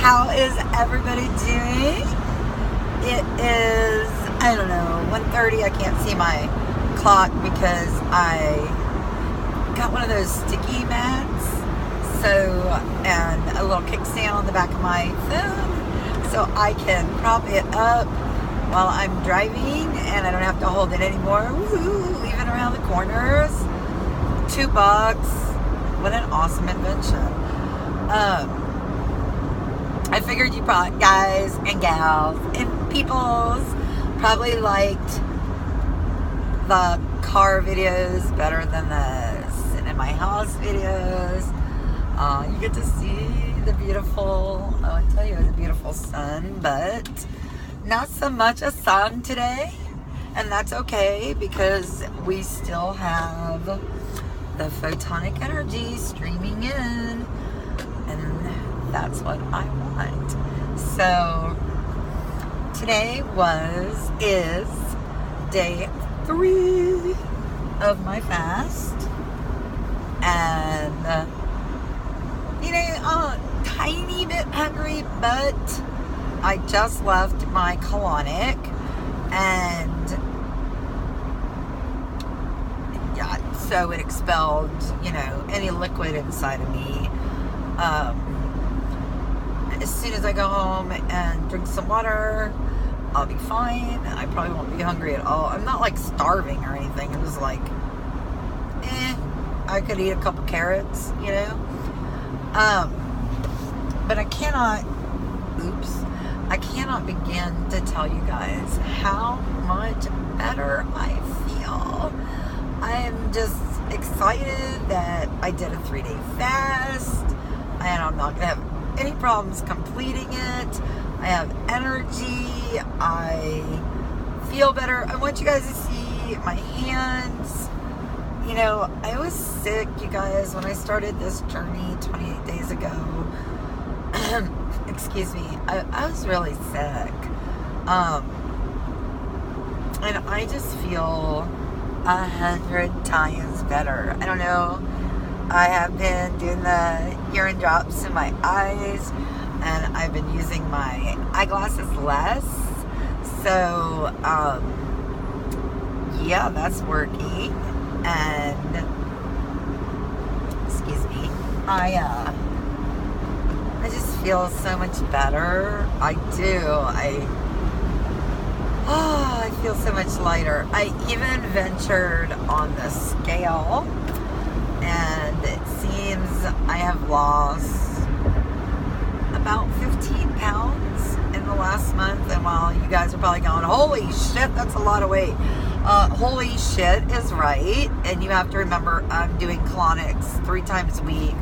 How is everybody doing? It is, I don't know, 1:30. I can't see my clock because I got one of those sticky mats. And a little kickstand on the back of my phone so I can prop it up while I'm driving and I don't have to hold it anymore. Woo-hoo, even around the corners. $2. What an awesome invention. I figured you probably, guys and gals and peoples, probably liked the car videos better than the sitting in my house videos. You get to see the beautiful, I tell you, the beautiful sun, but not so much a sun today. And that's okay because we still have the photonic energy streaming in. And that's what I want. So today is day 3 of my fast. And tiny bit hungry, but I just left my colonic and yeah, so it expelled, any liquid inside of me. As soon as I go home and drink some water, I'll be fine. I probably won't be hungry at all. I'm not like starving or anything. I'm just like, I could eat a couple carrots, but I cannot begin to tell you guys how much better I feel. I am just excited that I did a 3-day fast and I'm not going to have any problems completing it. I have energy. I feel better. I want you guys to see my hands. I was sick, you guys, when I started this journey 28 days ago. Excuse me. I was really sick. And I just feel 100 times better. I don't know. I have been doing the urine drops in my eyes, and I've been using my eyeglasses less. So, yeah, that's working. And excuse me, I just feel so much better. I do. I feel so much lighter. I even ventured on the scale, and it seems I have lost about 15 pounds in the last month. And while you guys are probably going, holy shit, that's a lot of weight. Holy shit is right. And you have to remember, I'm doing colonics 3 times a week.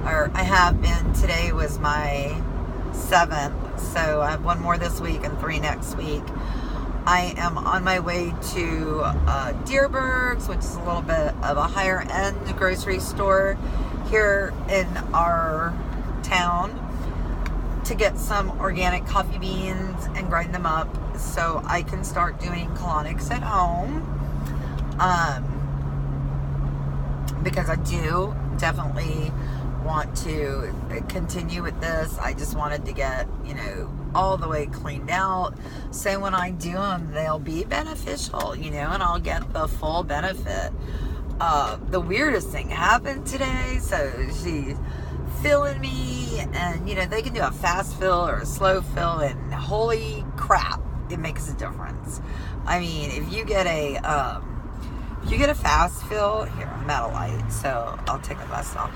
Or I have been. Today was my 7th. So I have 1 more this week and 3 next week. I am on my way to Dierberg's, which is a little bit of a higher end grocery store here in our town, to get some organic coffee beans and grind them up so I can start doing colonics at home. Because I do definitely want to continue with this. I just wanted to get, all the way cleaned out. So when I do them, they'll be beneficial, and I'll get the full benefit. The weirdest thing happened today. So she's filling me, and they can do a fast fill or a slow fill, and holy crap, it makes a difference. I mean, if you get a fast fill, here, I'm at a light, so I'll take the glasses off.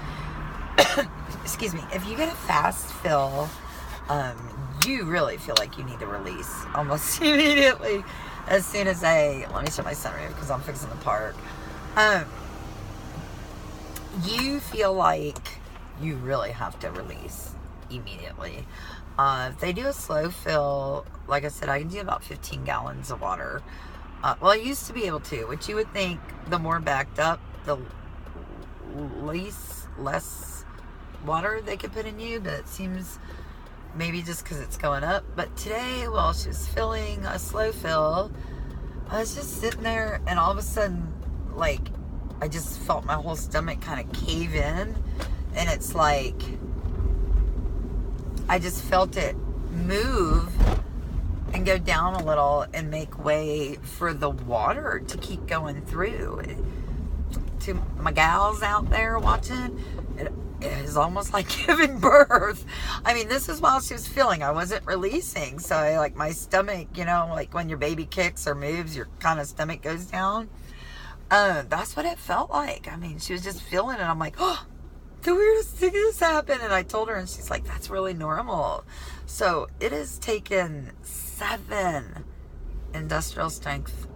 Excuse me. If you get a fast fill, you really feel like you need to release almost immediately. As soon as let me shut my sunroof because I'm fixing the park. You feel like you really have to release immediately. If they do a slow fill, like I said, I can do about 15 gallons of water. Well, I used to be able to, which you would think the more backed up, the less water they could put in you, but it seems maybe just because it's going up. But today, while she was filling a slow fill, I was just sitting there, and all of a sudden, like, I just felt my whole stomach kind of cave in, and it's like I just felt it move and go down a little and make way for the water to keep going through. To my gals out there watching, it is almost like giving birth. I mean, this is while she was feeling. I wasn't releasing. So like my stomach, like when your baby kicks or moves, your kind of stomach goes down. That's what it felt like. I mean, she was just feeling it. I'm like, oh, the weirdest thing has happened. And I told her, and she's like, that's really normal. So it has taken 7 industrial strength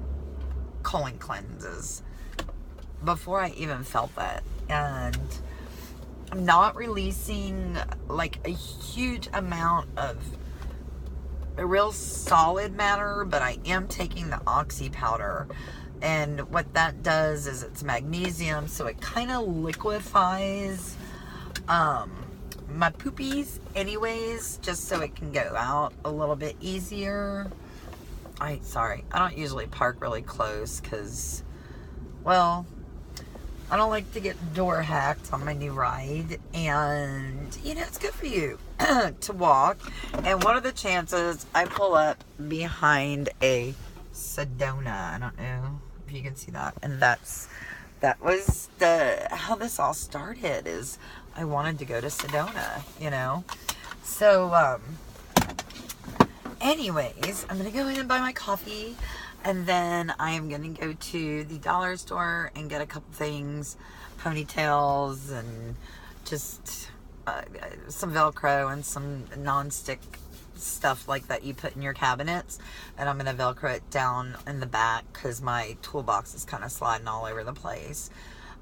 colon cleanses before I even felt that. And I'm not releasing like a huge amount of a real solid matter, but I am taking the oxy powder. And what that does is it's magnesium, so it kind of liquefies my poopies anyways, just so it can go out a little bit easier. I don't usually park really close because, well, I don't like to get door hacked on my new ride, and it's good for you to walk. And what are the chances I pull up behind a Sedona? I don't know if you can see that. And that was how this all started, is I wanted to go to Sedona, So, anyways, I'm going to go in and buy my coffee, and then I am going to go to the dollar store and get a couple things, ponytails, and just some Velcro and some non-stick stuff like that you put in your cabinets. And I'm going to Velcro it down in the back because my toolbox is kind of sliding all over the place.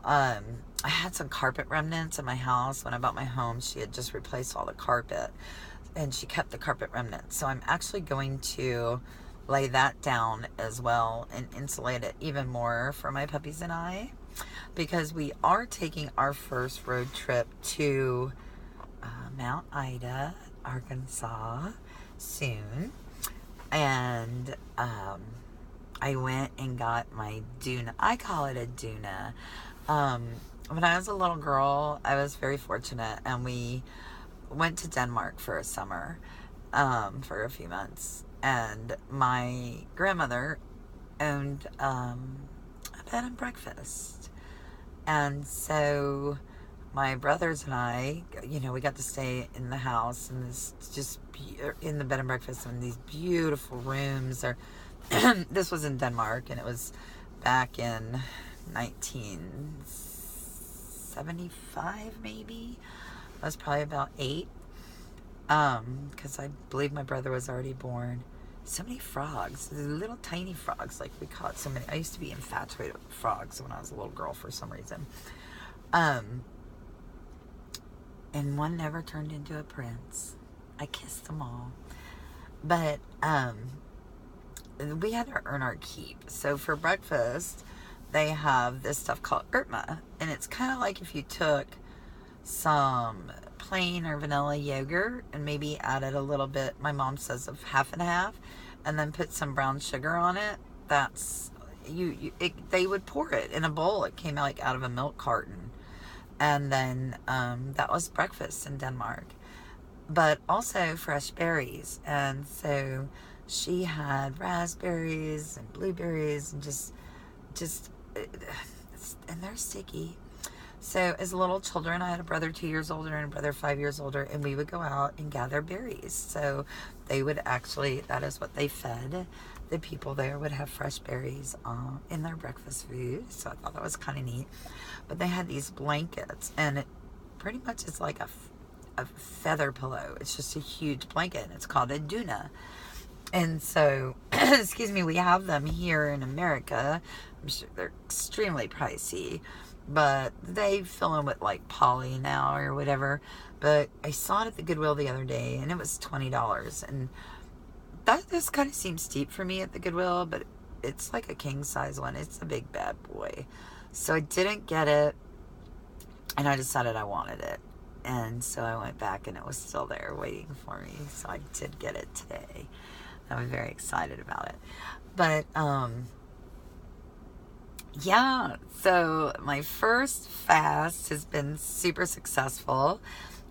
I had some carpet remnants in my house. When I bought my home, she had just replaced all the carpet, and she kept the carpet remnants. So I'm actually going to lay that down as well and insulate it even more for my puppies and I, because we are taking our first road trip to Mount Ida, Arkansas soon. And I went and got my Doona. I call it a Doona. When I was a little girl, I was very fortunate, and we went to Denmark for a summer, for a few months. And my grandmother owned a bed and breakfast. And so my brothers and I, we got to stay in the house, and this just in the bed and breakfast, in these beautiful rooms. This was in Denmark, and it was back in 1975, maybe. I was probably about 8. Because I believe my brother was already born. So many frogs, little tiny frogs, like we caught so many. I used to be infatuated with frogs when I was a little girl for some reason. And one never turned into a prince. I kissed them all. But we had to earn our keep. So for breakfast, they have this stuff called Ertma. And it's kind of like if you took some plain or vanilla yogurt and maybe added a little bit, my mom says, of half and half, and then put some brown sugar on it. That's they would pour it in a bowl. It came out of a milk carton. And then that was breakfast in Denmark. But also fresh berries. And so she had raspberries and blueberries and just and they're sticky. So as little children, I had a brother 2 years older and a brother 5 years older, and we would go out and gather berries. So they would actually, that is what they fed. The people there would have fresh berries in their breakfast food. So I thought that was kind of neat. But they had these blankets, and it pretty much is like a feather pillow. It's just a huge blanket, and it's called a Doona. And so, excuse me, we have them here in America. I'm sure they're extremely pricey, but they fill in with like poly now or whatever. But I saw it at the Goodwill the other day, and it was $20. And that just kind of seems steep for me at the Goodwill, but it's like a king size one. It's a big bad boy. So I didn't get it, and I decided I wanted it. And so I went back, and it was still there waiting for me. So I did get it today. I was very excited about it. But, yeah, so my first fast has been super successful.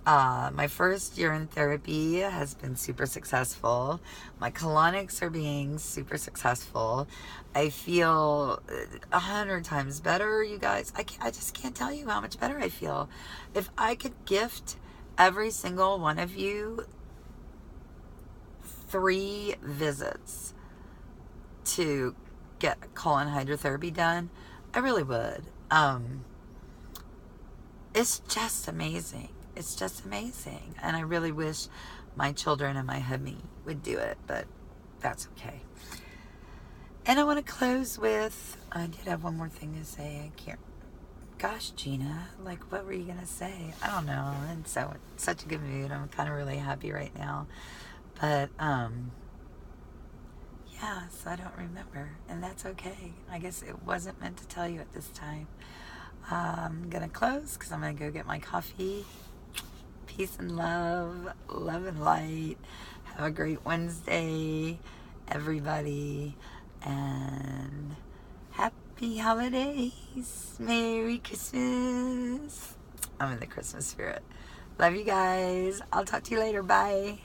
My first year in therapy has been super successful. My colonics are being super successful. I feel 100 times better, you guys. I just can't tell you how much better I feel. If I could gift every single one of you 3 visits to get colon hydrotherapy done, I really would. It's just amazing. It's just amazing. And I really wish my children and my hubby would do it, but that's okay. And I want to close with, I did have one more thing to say. I can't, gosh, Gina, like, what were you going to say? I don't know. I'm such a good mood. I'm kind of really happy right now. But, yeah, so I don't remember. And that's okay. I guess it wasn't meant to tell you at this time. I'm going to close because I'm going to go get my coffee. Peace and love. Love and light. Have a great Wednesday, everybody. And happy holidays. Merry Christmas. I'm in the Christmas spirit. Love you guys. I'll talk to you later. Bye.